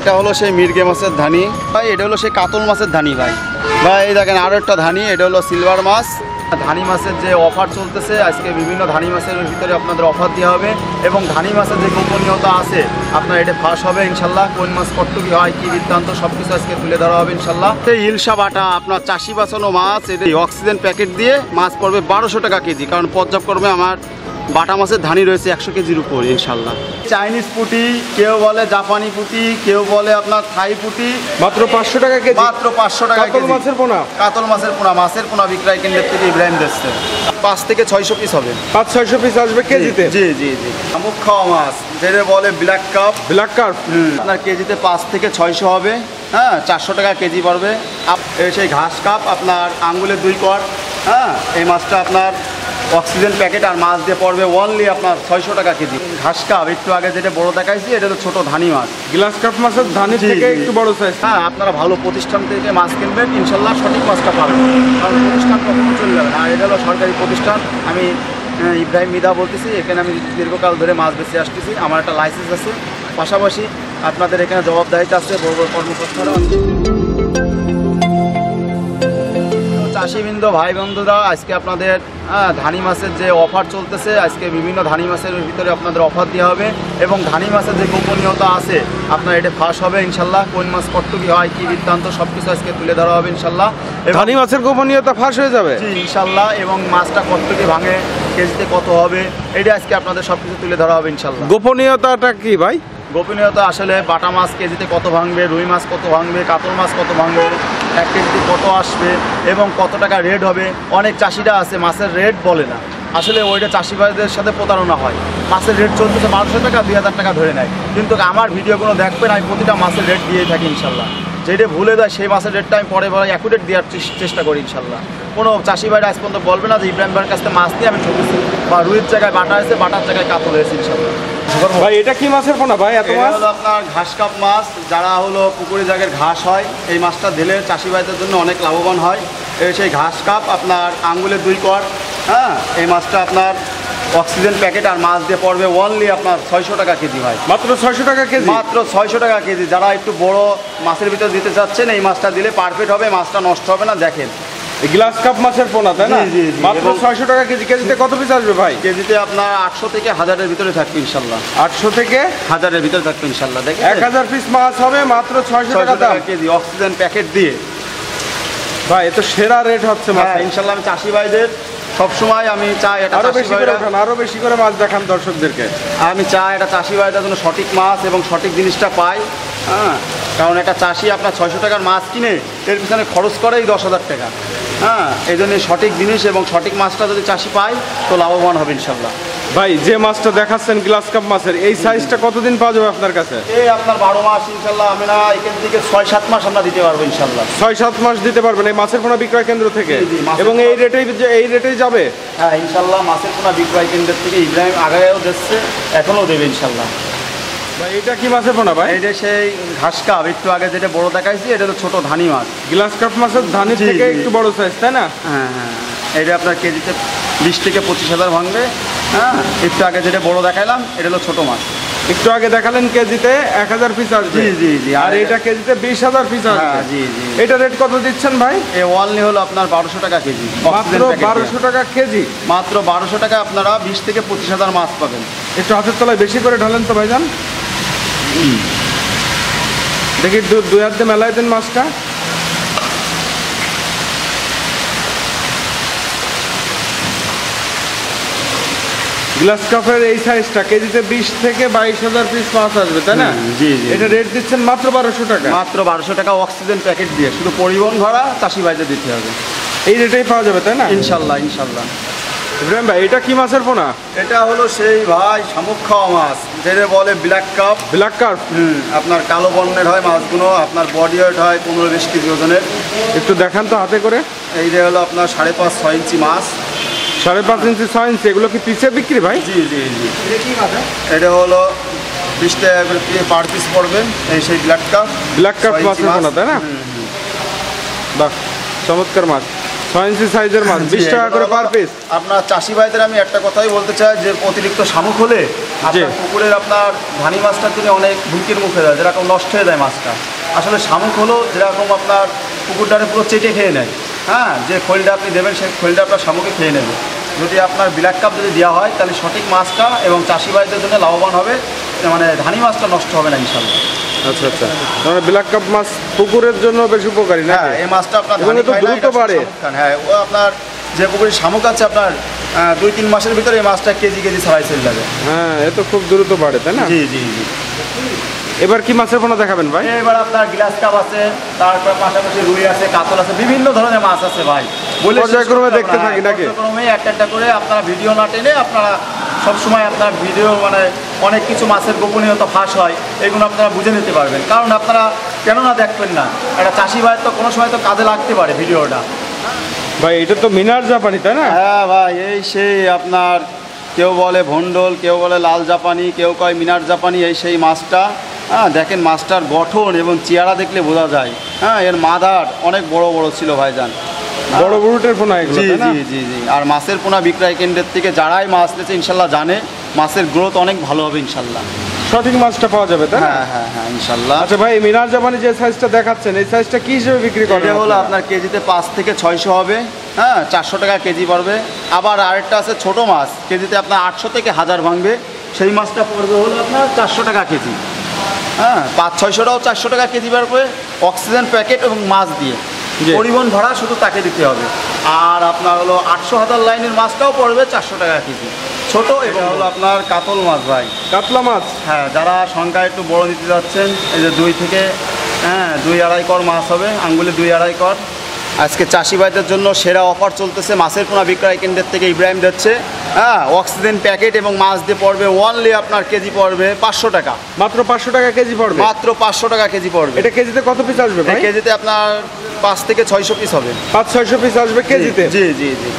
এটা হলো সেই মির্গে মাছের ধানি ভাই, এটা হলো সেই কাতল মাছের ধানি ভাই। ভাই এই দেখেন আরও একটা ধানি, এটা হলো সিলভার মাছ। ধানি মাছের যে অফার চলতেছে আজকে, বিভিন্ন ধানি মাছের ভিতরে আপনাদের অফার দেওয়া হবে এবং ধানি মাছের যে গোপনীয়তা আছে আপনার এটা ফাঁস হবে ইনশাল্লাহ। কোন মাছ কটুকি হয়, কি বৃত্তান্ত, সব কিছু আজকে তুলে ধরা হবে ইনশাল্লাহ। এই ইলশা বাটা আপনার চাষি বাঁচানো মাছ, এটা অক্সিজেন প্যাকেট দিয়ে মাছ পড়বে 1200 টাকা কেজি, কারণ পর্যায়ক্রমে আমার বাটা মাছের ধানি রয়েছে 100 কেজির উপর ইনশাল্লাহ। চাইনিজ পুঁটি, কেউ বলে জাপানি পুঁটি, কেউ বলে আপনার থাই পুঁটি, মাত্র 500 টাকা কেজি। মাত্র 500 টাকা কাতল মাছের পোনা, কাতল মাছের পোনা, মাছের পোনা বিক্রয় কেন্দ্র থেকে ইব্রাহিম দিচ্ছে। 5 থেকে 600 পিস হবে, 500-600 পিস আসবে কেজিতে। জি জি জি। শামুক খাওয়া মাছ যেটা বলে ব্ল্যাক কাপ, ব্ল্যাক কার্প আপনার কেজিতে 5 থেকে 600 হবে, হ্যাঁ 400 টাকা কেজি পড়বে। সেই ঘাস কাপ আপনার আঙ্গুলের 2 কর, হ্যাঁ এই মাছটা আপনার অক্সিজেন প্যাকেট আর মাছ দিয়ে পড়বে অনলি আপনার 600 টাকা কেজি। ঘাস কাপ একটু আগে যেটা বড় দেখাইছি, এটা তো ছোট ধানি মাছ। গ্লাস কাপ মাছের ধানি থেকে একটু বড় সাইজ। হ্যাঁ আপনারা ভালো প্রতিষ্ঠান থেকে মাছ কিনবেন ইনশাল্লাহ, সঠিক মাছটা পাবেন, কারণ প্রতিষ্ঠান কখনো চলে যাবে না। আর এটা হলো সরকারি প্রতিষ্ঠান, আমি ইব্রাহিম মিদা বলতেছি। এখানে আমি দীর্ঘকাল ধরে মাছ বেঁচে আসতেছি, আমার একটা লাইসেন্স আছে, পাশাপাশি আপনাদের এখানে জবাবদাহিতা আছে, বড় বড় কর্মকর্তারা আছে। চাষিবৃন্দ ভাই বন্ধুরা, আজকে আপনাদের ধানি মাছের যে অফার চলতেছে আজকে, বিভিন্ন ধানি মাছের ভিতরে আপনাদের অফার দেওয়া হবে এবং ধানি মাছের যে গোপনীয়তা আছে আপনার এটা ফাঁস হবে ইনশাল্লাহ। কোন মাছ কটুকি হয়, কি বৃত্তান্ত, সব কিছু আজকে তুলে ধরা হবে ইনশাল্লাহ। ধানি মাছের গোপনীয়তা ফাঁস হয়ে যাবে জি ইনশাল্লাহ, এবং মাছটা কটুকি ভাঙে, কেজিতে কত হবে, এটা আজকে আপনাদের সব কিছু তুলে ধরা হবে ইনশাল্লাহ। গোপনীয়তাটা কি ভাই? গোপনীয়তা আসলে বাটা মাছ কেজিতে কত ভাঙবে, রুই মাছ কত ভাঙবে, কাতল মাছ কত ভাঙবে, 1 কেজিতে কত আসবে এবং কত টাকা রেট হবে। অনেক চাষিরা আছে মাছের রেট বলে না, আসলে ওইটা চাষি ভাইদের সাথে প্রতারণা হয়। মাছের রেট চলতেছে 1200 টাকা, 2000 টাকা ধরে নেয়, কিন্তু আমার ভিডিওগুলো দেখবেন আমি প্রতিটা মাছের রেট দিয়ে থাকি ইনশাল্লাহ। যেটা ভুলে দেয় সেই মাছের রেটটা আমি পরে অ্যাকুরেট দেওয়ার চেষ্টা করি ইনশাল্লাহ। কোনো চাষি ভাইরা আজ পর্যন্ত বলবে না যে ইব্রাহিম ভাইয়ের কাছ থেকে মাছ দিয়ে আমি ঠকেছি, বা রুইয়ের জায়গায় বাটা হয়েছে, বাটার জায়গায় কাতল হয়েছে ইনশাল্লাহ। ভাই এটা কি মাছের পোনা ভাই? এত মাছ হলো আপনার ঘাস কাপ মাছ, যারা হলো পুকুরে জায়গার ঘাস হয়, এই মাছটা দিলে চাষি ভাইদের জন্য অনেক লাভবান হয়। সেই ঘাস কাপ আপনার আঙ্গুলের 2 কর, হ্যাঁ এই মাছটা আপনার অক্সিজেন প্যাকেট আর মাছ দিয়ে পড়বে অনলি আপনার 600 টাকা কেজি ভাই। মাত্র 600 টাকা কেজি, মাত্র 600 টাকা কেজি। যারা একটু বড় মাছের ভিতরে দিতে চাচ্ছেন এই মাছটা দিলে পারফেক্ট হবে, মাছটা নষ্ট হবে না। দেখেন গ্লাস কাপ মাছের পোনা, তাই না? জি, জি, জি। মাত্র 600 টাকা কেজি। কেজিতে কত পিস আসবে ভাই? কেজিতে আপনার 800 থেকে 1000-এর ভিতরে থাকবে ইনশাল্লাহ। 800 থেকে 1000-এর ভিতরে থাকবে ইনশাল্লাহ। দেখেন 1000 পিস মাছ হবে মাত্র 600 টাকা দাম কেজি, অক্সিজেন প্যাকেট দিয়ে। ভাই এ তো সেরা রেট হচ্ছে মাছ। হ্যাঁ ইনশাল্লাহ, আমি চাষি ভাইদের সবসময় আমি চাই এটা আরো চাষি বেশি করে ভাইরা, উঠান, আরো বেশি করে মাছ দেখান দর্শকদেরকে। আমি চাই এটা চাষি ভাইদের জন্য সঠিক মাছ এবং সঠিক জিনিসটা পাই। হ্যাঁ কারণ একটা চাষি আপনার 600 টাকার মাছ কিনে এর পিছনে খরচ করেই 10,000 টাকা। হ্যাঁ এই জন্য সঠিক জিনিস এবং সঠিক মাছটা যদি চাষি পায় তো লাভবান হবে ইনশাল্লাহ। ভাই যে মাছটা দেখাচ্ছেন গ্লাস কাপ মাছের, এই সাইজটা কতদিন পাওয়া যাবে আপনার কাছে? এই আপনার 12 মাস ইনশাল্লাহ, আমরা এখান থেকে 6-7 মাস আমরা দিতে পারবো ইনশাল্লাহ। 6-7 মাস দিতে পারবেন এই মাছের পোনা বিক্রয় কেন্দ্র থেকে? জি, জি, এবং এই রেটেই যাবে? হ্যাঁ ইনশাল্লাহ, মাছের পোনা বিক্রয় কেন্দ্রের থেকে ইব্রাহিম আগেও দিচ্ছে, এখনও দেবে ইনশাল্লাহ। ভাই এটা কি মাছের পোনা ভাই? এটা সেই ঘাস কাপ, একটু আগে যেটা বড় দেখাইছি, এটা তো ছোট ধানি মাছ। গ্লাস কাপ মাছের ধানি জি, থেকে জি। একটু বড় সাইজ, তাই না? হ্যাঁ হ্যাঁ, এটা আপনার কেজিতে 20 থেকে 25,000 ভাঙবে। হ্যাঁ একটু আগে যেটা বড় দেখাইলাম এটা হলো ছোট মাছ। একটু আগে দেখালেন কেজিতে 1000 পিস আসবে। জি জি জি। আর এটা কেজিতে 20,000 পিস আসবে। হ্যাঁ জি জি। এটা রেট কত দিচ্ছেন ভাই? এই ওয়ালনি হলো আপনার 1200 টাকা কেজি, মাত্র 1200 টাকা কেজি। মাত্র 1200 টাকা আপনারা 20 থেকে 25,000 মাছ পাবেন। একটু হাতের তলায় বেশি করে ঢালেন তো ভাইজান, দেখি 2 হাত দিয়ে মেলায় দেন মাছটা। গ্লাস কাপের এই সাইজটা কেজিতে 20 থেকে 22,000 পিস মাছ আসবে, তাই না? জি জি। এটা রেট দিচ্ছেন মাত্র 1200 টাকা। মাত্র 1200 টাকা অক্সিজেন প্যাকেট দিয়ে, শুধু পরিবহন ভাড়া চাষি ভাইদের দিতে হবে। এই রেটেই পাওয়া যাবে, তাই না? ইনশাল্লাহ ইনশাল্লাহ। ইব্রাহিম ভাই এটা কি মাছের পোনা? এটা হলো সেই ভাই শামুক খাওয়া মাছ, যেটা বলে ব্ল্যাক কাপ। Black carp. আপনার কালো বর্ণের হয় মাছগুলো, আপনার বডি ওয়েট হয় 15-20 কেজি ওজনের। একটু দেখান তো হাতে করে। এইটা হলো আপনার 5.5-6 ইঞ্চি মাছ। 5.5 ইঞ্চি 6 ইঞ্চি, এগুলো কি পিসে বিক্রি ভাই? জি জি জি। এটা হলো 20 টাকা করে পার পিস পড়বে। এই সেই ব্ল্যাক কাপ, ব্ল্যাক কার্প মাছের পোনা, তাই না? বাহ চমৎকার মাছ, 6 ইঞ্চি সাইজের মাছ, 20 টাকা করে পার পিস। আপনার চাষি ভাইদের আমি একটা কথাই বলতে চাই যে অতিরিক্ত শামুক হলে আপনার পুকুরের আপনার ধানি মাছটার জন্য অনেক হুমকির মুখে যায়, যেরকম নষ্ট হয়ে যায় মাছটা। আসলে শামুক হলো যেরকম আপনার পুকুরটারে পুরো চেটে খেয়ে নেয়, হ্যাঁ, যে খোলটা আপনি দেবেন সেই খোলটা আপনার শামুকে খেয়ে নেবে। যদি আপনার ব্ল্যাক কাপ যদি দেওয়া হয় তাহলে সঠিক মাছটা এবং চাষি ভাইদের জন্য লাভবান হবে, মানে ধানি মাছটা নষ্ট হবে না ইনশাল্লাহ। আচ্ছা আচ্ছা, মানে ব্ল্যাক কাপ মাছ পুকুরের জন্য বেশ উপকারী না? হ্যাঁ, এই মাছটা আপনার এবং ধানি এত খায় না, দ্রুত এটা বাড়ে। শামুক খান। হ্যাঁ, ও আপনার যে পুকুরে শামুক আছে আপনার 2-3 মাসের ভিতরে এই মাছটা কেজি ছাড়াই চলে যাবে। হ্যাঁ, এ তো খুব দ্রুত বাড়ে, তাই না? জি জি জি। এবার কি মাছের পোনা দেখাবেন ভাই? এবার আপনার গ্লাস কাপ আছে, তারপর পাশাপাশি রুই আছে, কাতল আছে, বিভিন্ন ধরনের মাছ আছে ভাই। পর্যায়ক্রমে দেখতে থাকি নাকি? পর্যায়ক্রমে একটা করে আপনারা ভিডিও না টেনে আপনারা সবসময় আপনার ভিডিও মানে অনেক কিছু মাছের গোপনীয়তা ফাঁস হয়, এগুলো আপনারা বুঝে নিতে পারবেন। কারণ আপনারা কেন না দেখবেন না, একটা চাষি ভাই তো কোনো সময় তো কাজে লাগতে পারে ভিডিওটা। ভাই এটা তো মিনার জাপানি, তাই না? হ্যাঁ ভাই, এই সেই আপনার কেউ বলে ভন্ডল, কেউ বলে লাল জাপানি, কেউ কয় মিনার জাপানি, এই সেই মাছটা। হ্যাঁ, দেখেন মাছটার গঠন এবং চেহারা দেখলে বোঝা যায়। হ্যাঁ, এর মাদার অনেক বড় বড় ছিল ভাইজান, বড় বড়টের পোনা এগুলো, জি তাই না? জি জি জি। আর মাছের পোনা বিক্রয় কেন্দ্রের থেকে যারাই মাছ নিয়েছে ইনশাল্লাহ জানে মাছের গ্রোথ অনেক ভালো হবে ইনশাল্লাহ। সঠিক মাছটা পাওয়া যাবে, তাই না? হ্যাঁ হ্যাঁ হ্যাঁ ইনশাল্লাহ। আচ্ছা ভাই, মিনার জাপানি যে সাইজটা দেখাচ্ছেন এই সাইজটা কি হিসেবে বিক্রি করেন? এটা হলো আপনার কেজিতে 5 থেকে 600 হবে, হ্যাঁ, 400 টাকা কেজি পড়বে। আবার আরেকটা আছে ছোট মাছ, কেজিতে আপনার 800 থেকে 1000 ভাঙবে, সেই মাছটা পড়বে হলো আপনার 400 টাকা কেজি। হ্যাঁ, 500-600টাও 400 টাকা কেজি পড়বে, অক্সিজেন প্যাকেট এবং মাছ দিয়ে। জি। পরিবহন ভাড়া শুধু তাকে দিতে হবে। আর আপনার হলো 800-1000 লাইনের মাছটাও পড়বে 400 টাকা কেজি, ছোট। এবং হলো আপনার কাতল মাছ ভাই, কাতলা মাছ। হ্যাঁ, যারা সংখ্যা একটু বড় নিতে যাচ্ছেন, এই যে 2 থেকে 2-2.5 কর মাছ হবে, আঙ্গুলে 2-2.5 কর। আজকে চাষি ভাইদের জন্য সেরা অফার চলতেছে মাছের পোনা বিক্রয় কেন্দ্রের থেকে ইব্রাহিম দিচ্ছে। হ্যাঁ, অক্সিজেন প্যাকেট এবং মাছ দিয়ে পড়বে অনলি আপনার কেজি পড়বে 500 টাকা। মাত্র 500 টাকা কেজি পড়বে? মাত্র 500 টাকা কেজি পড়বে। এটা কেজিতে কত পিস আসবে ভাই? কেজিতে আপনার 5 থেকে 600 পিস হবে। 500-600 পিস আসবে কেজিতে? জি জি জি।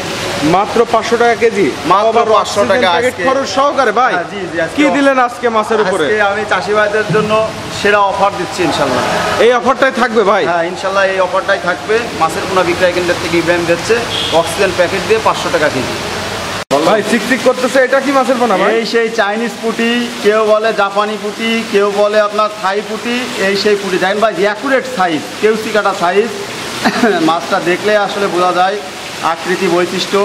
মাত্র 500 টাকা কেজি? মাত্র 500 টাকা প্যাকেট আজকে। খরচ সহকারে ভাই? হ্যাঁ, জি জি। আজকে কি দিলেন আজকে মাছের উপরে? আজকে আমি চাষি ভাইদের জন্য সেরা অফার দিচ্ছি ইনশাল্লাহ। এই অফারটাই থাকবে ভাই? হ্যাঁ ইনশাল্লাহ, এই অফারটাই থাকবে। মাছের পোনা বিক্রয় কেন্দ্রের থেকে ইব্রাহিম দিচ্ছে অক্সিজেন প্যাকেট দিয়ে 500 টাকা কেজি। ভাই চিকচিক করতেছে, এটা কি মাছের পোনা ভাই? এই সেই চাইনিজ পুঁটি, কেউ বলে জাপানি পুঁটি, কেউ বলে আপনার থাই পুঁটি, এই সেই পুঁটি। দেখেন ভাই, অ্যাকুরেট সাইজ, কেউসি কাটা সাইজ। মাছটা দেখলে আসলে বোঝা যায় আকৃতি বৈশিষ্ট্য।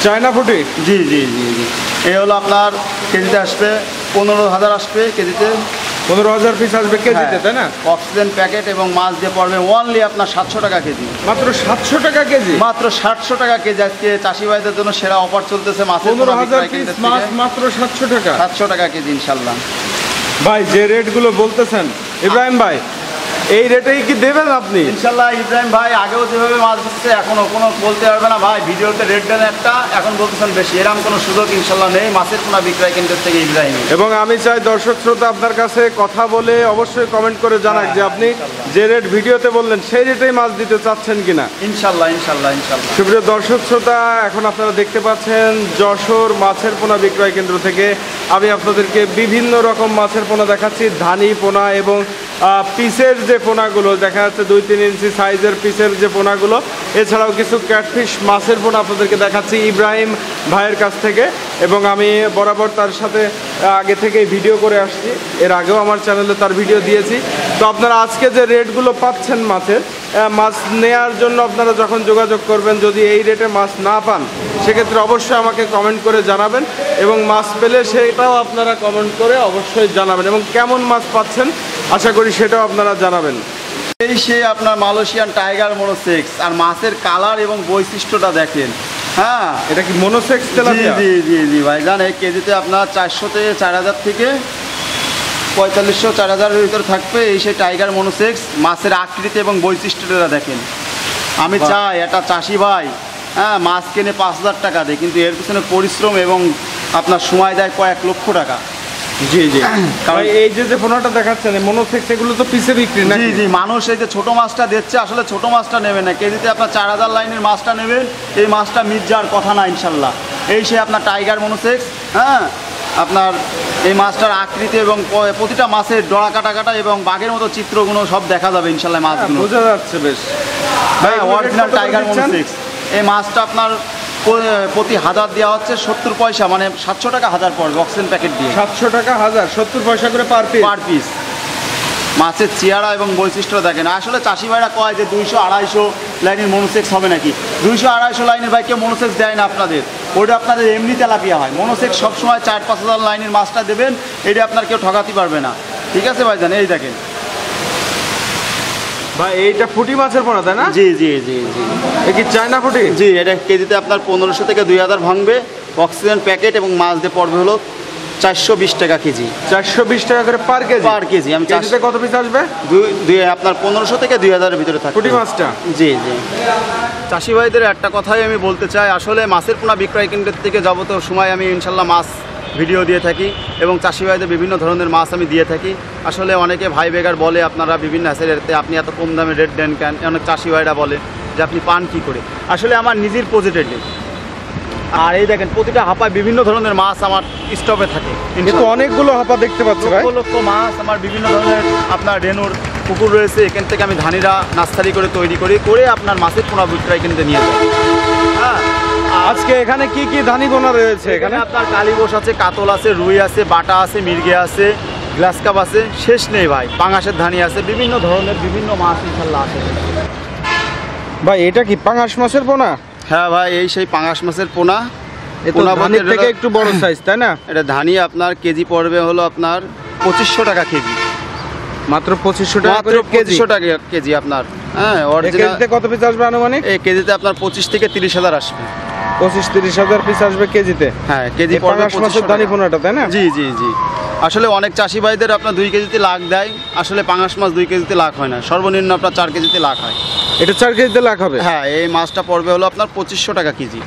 চায়না ফুটি? জি জি জি জি। এই হলো আপনার কেজিতে আসবে 15,000 আসবে কেজিতে। 15,000 পিস আসবে কেজিতে, তাই না? অক্সিজেন প্যাকেট এবং মাছ দিয়ে পড়বে অনলি আপনার 700 টাকা কেজি। মাত্র 700 টাকা কেজি? মাত্র 700 টাকা কেজি। আজকে চাষি ভাইদের জন্য সেরা অফার চলতেছে মাছের পোনা 15,000 বিক্রয় পিস কেন্দ্রের মাছ থেকে। মাত্র 700 টাকা? 700 টাকা কেজি ইনশাল্লাহ। ভাই যে রেটগুলো বলতেছেন ইব্রাহিম ভাই, এই রেটেই কি দেবেন আপনি? ইনশাল্লাহ ইব্রাহিম ভাই, আগেও যেভাবে মাছ দিচ্ছে এখনো কোনো বলতে পারবে না ভাই, ভিডিওতে রেট দেন একটা, এখন বলতেছেন বেশি, এরকম কোনো সুযোগ ইনশাল্লাহ নেই মাছের পোনা বিক্রয় কেন্দ্রের থেকে ইব্রাহিম। এবং আমি চাই দর্শক শ্রোতা আপনার কাছে কথা বলে অবশ্যই কমেন্ট করে জানাক যে আপনি যে রেট ভিডিওতে বললেন সেই রেটেই মাছ দিতে চাচ্ছেন কিনা। ইনশাল্লাহ ইনশাল্লাহ ইনশাল্লাহ। সুপ্রিয় দর্শক শ্রোতা, এখন আপনারা দেখতে পাচ্ছেন যশোর মাছের পোনা বিক্রয় কেন্দ্র থেকে আমি আপনাদেরকে বিভিন্ন রকম মাছের পোনা দেখাচ্ছি। ধানি পোনা এবং পিসের যে পোনাগুলো দেখা যাচ্ছে 2-3 ইঞ্চি সাইজের পিসের যে পোনাগুলো, এছাড়াও কিছু ক্যাটফিশ মাছের পোনা আপনাদেরকে দেখাচ্ছি ইব্রাহিম ভাইয়ের কাছ থেকে। এবং আমি বরাবর তার সাথে আগে থেকেই ভিডিও করে আসছি, এর আগেও আমার চ্যানেলে তার ভিডিও দিয়েছি। তো আপনারা আজকে যে রেটগুলো পাচ্ছেন মাছের, মাছ নেয়ার জন্য আপনারা যখন যোগাযোগ করবেন, যদি এই রেটে মাছ না পান সেক্ষেত্রে অবশ্যই আমাকে কমেন্ট করে জানাবেন, এবং মাছ পেলে সেটাও আপনারা কমেন্ট করে অবশ্যই জানাবেন, এবং কেমন মাছ পাচ্ছেন আশা করি সেটাও আপনারা জানাবেন। এই সে আপনার মালয়েশিয়ান টাইগার মনোসেক্স, আর মাছের কালার এবং বৈশিষ্ট্যটা দেখেন। হ্যাঁ, এটা কি মনোসেক্স জি তেলাপিয়া? জি জি জি ভাই জান, এই কেজিতে আপনার 400 থেকে 4000 থেকে 4500-4000-এর ভিতরে থাকবে এই সেই টাইগার মনোসেক্স। মাছের আকৃতি এবং বৈশিষ্ট্যটা দেখেন। আমি চাই একটা চাষি ভাই, হ্যাঁ, মাছ কিনে 5000 টাকা দেয়, কিন্তু এর পিছনে পরিশ্রম এবং আপনার সময় দেয় কয়েক লক্ষ টাকা। জি জি। কারণ এই যে পোনাটা দেখাচ্ছেন মনোসেক্স, এগুলো তো পিসে বিক্রি না? জি জি। মানুষ এই যে ছোটো মাছটা দিচ্ছে, আসলে ছোটো মাছটা নেবে না, কেজিতে আপনার 4000 লাইনের মাছটা নেবেন, এই মাছটা মিট যাওয়ার কথা না ইনশাল্লাহ। এই সে আপনার টাইগার মনোসেক্স। হ্যাঁ, আপনার এই মাছটার আকৃতি এবং প্রতিটা মাছের ডড়া কাটা এবং বাঘের মতো চিত্রগুলো সব দেখা যাবে ইনশাল্লাহ মাছগুলো। বোঝা যাচ্ছে বেশ। হ্যাঁ, অরিজিনাল টাইগার মনোসেক্স। এই মাছটা আপনার প্রতি হাজার দেওয়া হচ্ছে 70 পয়সা, মানে 700 টাকা হাজার পড়বে অক্সিজেন প্যাকেট দিয়ে। 700 টাকা হাজার, 70 পয়সা করে পার পিস। Per piece. মাছের চেহারা এবং বৈশিষ্ট্য দেখেন। আসলে চাষি ভাইরা কয় যে 200-250 লাইনের মনোসেক্স হবে নাকি। 200-250 লাইনের ভাই কেউ মনোসেক্স দেয় না আপনাদের, ওটা আপনাদের এমনি তেলাপিয়া হয়। মনোসেক্স সবসময় 4-5 হাজার লাইনের মাছটা দেবেন, এটা আপনার কেউ ঠকাতে পারবে না। ঠিক আছে ভাইজান, এই দেখেন ভাই এইটা পুঁটি মাছের পোনা তাই না? জি জি জি জি। এ কি চায়না পুঁটি? জি, এটা কেজিতে আপনার 1500 থেকে 2000 ভাঙবে। অক্সিজেন প্যাকেট এবং মাছ দিয়ে পড়বে হলো 420 টাকা কেজি। 420 টাকা করে পার কেজি? পার কেজি। আমি কেজিতে কত পিস আসবে? আপনার 1500 থেকে 2000 এর ভিতরে থাকে পুঁটি মাছটা। জি জি। চাষি ভাইদের একটা কথাই আমি বলতে চাই, আসলে মাছের পোনা বিক্রয় কেন্দ্রের থেকে যাবতীয় সময় আমি ইনশাল্লাহ মাছ ভিডিও দিয়ে থাকি এবং চাষি ভাইদের বিভিন্ন ধরনের মাছ আমি দিয়ে থাকি। আসলে অনেকে ভাই বেগার বলে আপনারা বিভিন্ন হ্যাসেলেতে আপনি এত কম দামে রেট দেন কেন, অনেক চাষি ভাইরা বলে যে আপনি পান কী করে। আসলে আমার নিজের প্রজেক্টেড। আর এই দেখেন প্রতিটা হাঁপায় বিভিন্ন ধরনের মাছ আমার স্টপে থাকে। কিন্তু অনেকগুলো হাঁপা দেখতে পাচ্ছি ভাই। লক্ষ লক্ষ মাছ আমার বিভিন্ন ধরনের আপনার রেনুর পুকুর রয়েছে, এখান থেকে আমি ধানিরা নার্সারি করে তৈরি করে আপনার মাছের পোনা বিক্রয় কেন্দ্রে নিয়ে যাই। হ্যাঁ, আজকে এখানে কি কি ধানি পোনা রয়েছে? এখানে আপনার কালীবোস আছে, কাতল আছে, রুই আছে, বাটা আছে, মির্গে আছে, গ্লাস কাপ আছে, শেষ নেই ভাই। পাঙাশের ধানি আছে, বিভিন্ন ধরনের বিভিন্ন মাছ ইনশাল্লাহ আছে ভাই। এটা কি পাঙাশ মাছের পোনা? হ্যাঁ ভাই, এই সেই পাঙাশ মাছের পোনা। ধানির থেকে একটু বড় সাইজ তাই না? এটা ধানি আপনার কেজি পড়বে হলো আপনার 2500 টাকা কেজি। মাত্র 2500 টাকা করে কেজি? 2500 টাকা কেজি আপনার। হ্যাঁ, কেজিতে কত পিস আসবে আনুমানিক? এই কেজিতে আপনার 25 থেকে 30 হাজার আসবে। 25-30 হাজার পিস আসবে কেজিতে? হ্যাঁ, কেজি পড়বে 2500 টাকা। ধানি পোনাটা তাই না? জি জি জি। আসলে অনেক চাষি ভাইদের আপনার 2 কেজিতে লাখ দেয়, আসলে পাঙাশ মাছ 2 কেজিতে লাখ হয় না, সর্বনিম্ন আপনার 4 কেজিতে লাখ হয়। এটা 4 কেজিতে লাখ হবে? হ্যাঁ, এই মাছটা পড়বে হলো আপনার 2500 টাকা কেজি।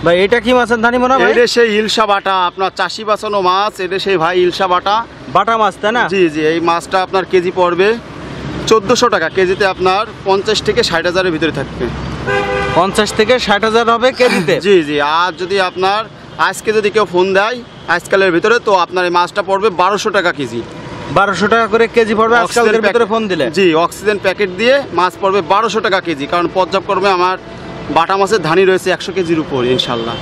ভাই এটা কি মাছের ধানি পোনা ভাই? এটা সেই ইলশা বাটা, আপনার চাষি বাঁচানো মাছ, এটা সেই ভাই ইলশা বাটা। বাটা মাছ তাই না? জি জি। এই মাছটা আপনার কেজি পড়বে 1400 টাকা কেজিতে, আপনার 50 থেকে 60 হাজারের ভিতরে থাকবে। 50 থেকে 60 হাজার হবে কেজিতে? জি জি। আর যদি আপনার আজকে যদি কেউ ফোন দেয় আজকালের ভিতরে, তো আপনার এই মাছটা পড়বে 1200 টাকা কেজি। 1200 টাকা করে কেজি পড়বে আজকালের ভিতরে ফোন দিলে? জি, অক্সিজেন প্যাকেট দিয়ে মাছ পড়বে 1200 টাকা কেজি। কারণ পর্যায়ক্রমে আমার বাটা মাছের ধানি রয়েছে 100 কেজির উপর ইনশাল্লাহ।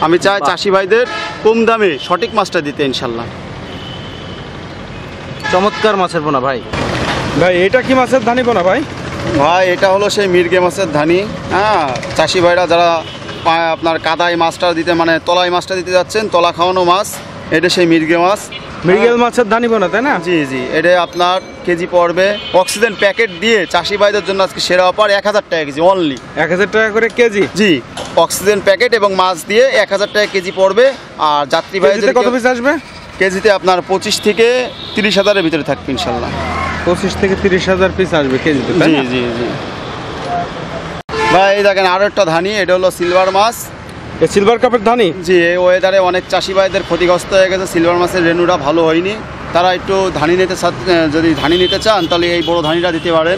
আমি চাই চাষি ভাইদের কম দামে সঠিক মাছটা দিতে ইনশাল্লাহ। চমৎকার মাছের পোনা ভাই। ভাই এটা কি মাছের ধানি পোনা ভাই? ভাই এটা হলো সেই মির্গে মাছের ধানি। হ্যাঁ, চাষি ভাইরা যারা আপনার কাদায় মাছটা দিতে, মানে তলায় মাছটা দিতে যাচ্ছেন, তলা খাওয়ানো মাছ, এটা সেই মির্গে মাছ। মৃগেল মাছের ধানি পোনা তাই না? জি জি। এটা আপনার কেজি পড়বে অক্সিজেন প্যাকেট দিয়ে চাষি ভাইদের জন্য আজকে সেরা অফার 1000 টাকা কেজি অনলি। 1000 টাকা করে কেজি? জি, অক্সিজেন প্যাকেট এবং মাছ দিয়ে 1000 টাকা কেজি পড়বে। আর যাত্রী ভাইদের কত পিস আসবে? কেজিতে আপনার 25 থেকে 30 হাজারের ভিতরে থাকবে ইনশাল্লাহ। 25 থেকে 30 হাজার পিস আসবে কেজিতে তাই জি না? জি জি। ভাই এই দেখেন আরো একটা ধানি, এটা হলো সিলভার মাছ। এই সিলভার কাপের ধানি? জি, এই ওয়েদারে অনেক চাষি ভাইদের ক্ষতিগ্রস্ত হয়ে গেছে, সিলভার মাছের রেনুটা ভালো হয়নি, তারা একটু ধানি নিতে যদি ধানি নিতে চান তাহলে এই বড় ধানিটা দিতে পারেন।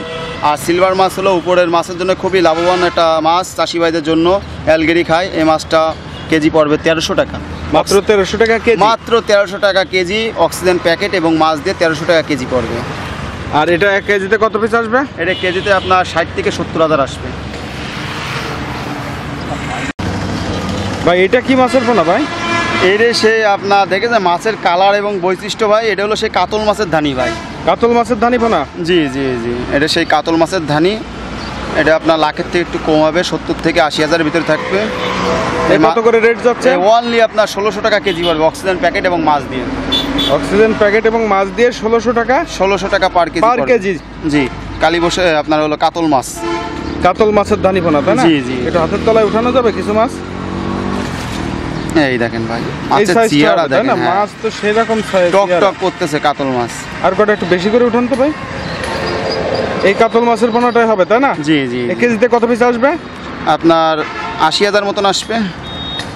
আর সিলভার মাছ হলো উপরের মাছের জন্য খুবই লাভবান একটা মাছ, চাষি ভাইদের জন্য অ্যালগেরি খায়। এই মাছটা কেজি পড়বে 1300 টাকা। মাত্র 1300 টাকা কেজি? মাত্র 1300 টাকা কেজি। অক্সিজেন প্যাকেট এবং মাছ দিয়ে 1300 টাকা কেজি পড়বে। আর এটা 1 কেজিতে কত পিস আসবে? এটা কেজিতে আপনার 60 থেকে 70 হাজার আসবে। ভাই এটা কি মাছের পোনা ভাই? এটা সেই আপনার দেখেছেন মাছের কালার এবং বৈশিষ্ট্য ভাই, এটা হলো সেই কাতল মাছের ধানি ভাই। কাতল মাছের ধানি পোনা? জি জি জি। এটা সেই কাতল মাছের ধানি। এটা আপনার লাখের থেকে একটু কম হবে, 70 থেকে 80 হাজারের ভিতরে থাকবে। কত করে রেট যাচ্ছে? অনলি আপনার 1600 টাকা কেজি পড়বে অক্সিজেন প্যাকেট এবং মাছ দিয়ে। অক্সিজেন প্যাকেট এবং মাছ দিয়ে 1600 টাকা? 1600 টাকা পার কেজি। পার কেজি? জি। কালীবসে আপনার হলো কাতল মাছ। কাতল মাছের ধানি পোনা তাই না? জি জি। এটা হাতের তলায় উঠানো যাবে কিছু মাছ? এই দেখেন ভাই এই মাছের সাইজ চেহারা তাই না? দেখেন, মাছ তো সেরকম সাইজ, টক টক করতেছে কাতল মাছ। আর কটা একটু বেশি করে উঠান তো ভাই। এই কাতল মাছের পোনাটাই হবে তাই না? জি জি। এক কেজিতে কত পিস আসবে? আপনার 80,000 মতন আসবে।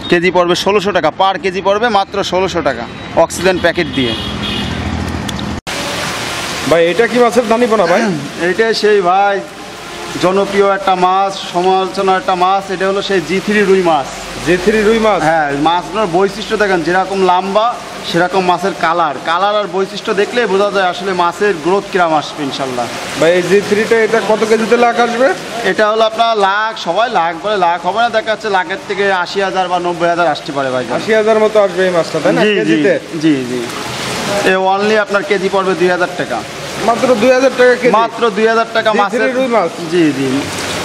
কেজি পড়বে 1600 টাকা, পার কেজি পড়বে মাত্র 1600 টাকা অক্সিজেন প্যাকেট দিয়ে। ভাই এটা কি মাছের ধানি পোনা ভাই? এইটাই সেই ভাই জনপ্রিয় একটা মাছ, সমালোচনার একটা মাছ, এটা হলো সেই G3 রুই মাছ। G3 রুই মাছ। হ্যাঁ, মাছগুলোর বৈশিষ্ট্য দেখেন, যেরকম লম্বা সেরকম মাছের কালার আর বৈশিষ্ট্য দেখলেই বোঝা যায় আসলে মাছের গ্রোথ কিরাম আসবে ইনশাল্লাহ। ভাই এই G3টা এটা কত কেজিতে লাখ আসবে? এটা হলো আপনার লাখ, সবাই লাখ বলে, লাখ হবে না, দেখা যাচ্ছে লাখের থেকে 80,000 বা 90,000 আসতে পারে ভাই। 80,000 মতো আসবে এই মাছটা, তাই না? জি জি কেজিতে জি জি। এ অনলি আপনার কেজি পড়বে 2,000 টাকা, মাত্র 2,000 টাকা কেজি, মাত্র 2,000 টাকা G3 মাছের রুই মাছ। জি জি।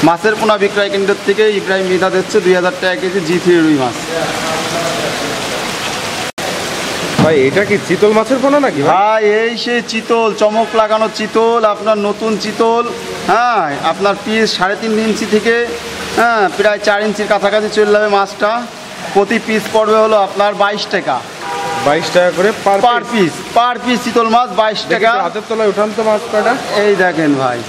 মাছের পোনা বিক্রয় কেন্দ্র থেকে ইব্রাহিম মৃধা দিচ্ছে 2,000 টাকা কেজি G3 রুই মাছ। ভাই এটা কি চিতল মাছের পোনা নাকি ভাই? ভাই এই সেই চিতল, চমক লাগানো চিতল, আপনার নতুন চিতল। হ্যাঁ, আপনার পিস 3.5 ইঞ্চি থেকে হ্যাঁ প্রায় 4 ইঞ্চির কাছাকাছি চলে যাবে মাছটা। প্রতি পিস পড়বে হলো আপনার 22 টাকা, 22 টাকা করে পার পিস চিতল মাছ 22 টাকা। হাতের তলায় উঠান তো মাছ কয়টা। এই দেখেন ভাই,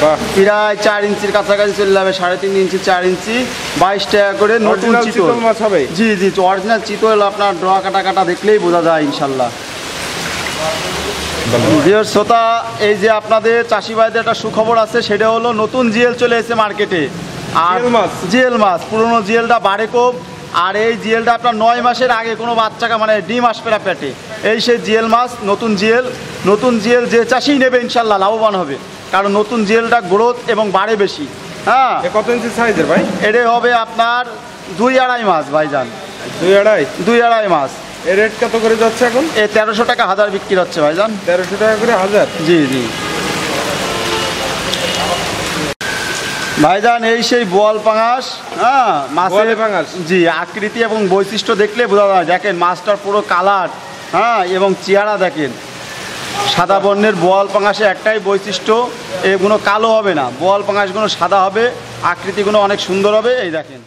বাহ, প্রায় 4 ইঞ্চির কাছাকাছি চলে যাবে, 3.5 ইঞ্চি 4 ইঞ্চি, 22 টাকা করে নতুন Original চিতল চিতল মাছ হবে। জি জি, অরিজিনাল চিতল। আপনার ড্র কাটা দেখলেই বোঝা যায় ইনশাল্লাহ। প্রিয় শ্রোতা, এই যে আপনাদের চাষি ভাইদের একটা সুখবর আছে, সেটা হলো নতুন জিএল চলে এসেছে মার্কেটে। আর জিএল মাছ? জিএল মাছ, পুরনো জিএলটা বাড়ে কম, আর এই জিএলটা আপনার 9 মাসের আগে কোনো বাচ্চাকে মানে ডিম আসবে না পেটে। এই সেই জিএল মাছ, নতুন জিএল যে চাষি নেবে ইনশাল্লাহ লাভবান হবে, কারণ নতুন জিএলটা গ্রোথ এবং বাড়ে বেশি। হ্যাঁ, এ কত ইঞ্চি সাইজের ভাই? এটা হবে আপনার 2-2.5 মাছ ভাইজান, 2.5 2-2.5 মাছ। এর রেট কত করে যাচ্ছে এখন? এ 1300 টাকা হাজার বিক্রি হচ্ছে ভাইজান। 1300 টাকা করে হাজার? জি জি ভাইজান, এই সেই বোয়াল পাঙাশ। হ্যাঁ, মাছের বোয়ালে পাঙাশ। জি, আকৃতি এবং বৈশিষ্ট্য দেখলে বোঝা যায়। দেখেন মাছটার পুরো কালার, হ্যাঁ, এবং চেহারা দেখেন। সাদা বর্ণের বোয়াল পাঙাশে একটাই বৈশিষ্ট্য, এগুলো কালো হবে না, বোয়াল পাঙাশগুলো সাদা হবে, আকৃতিগুলো অনেক সুন্দর হবে। এই দেখেন।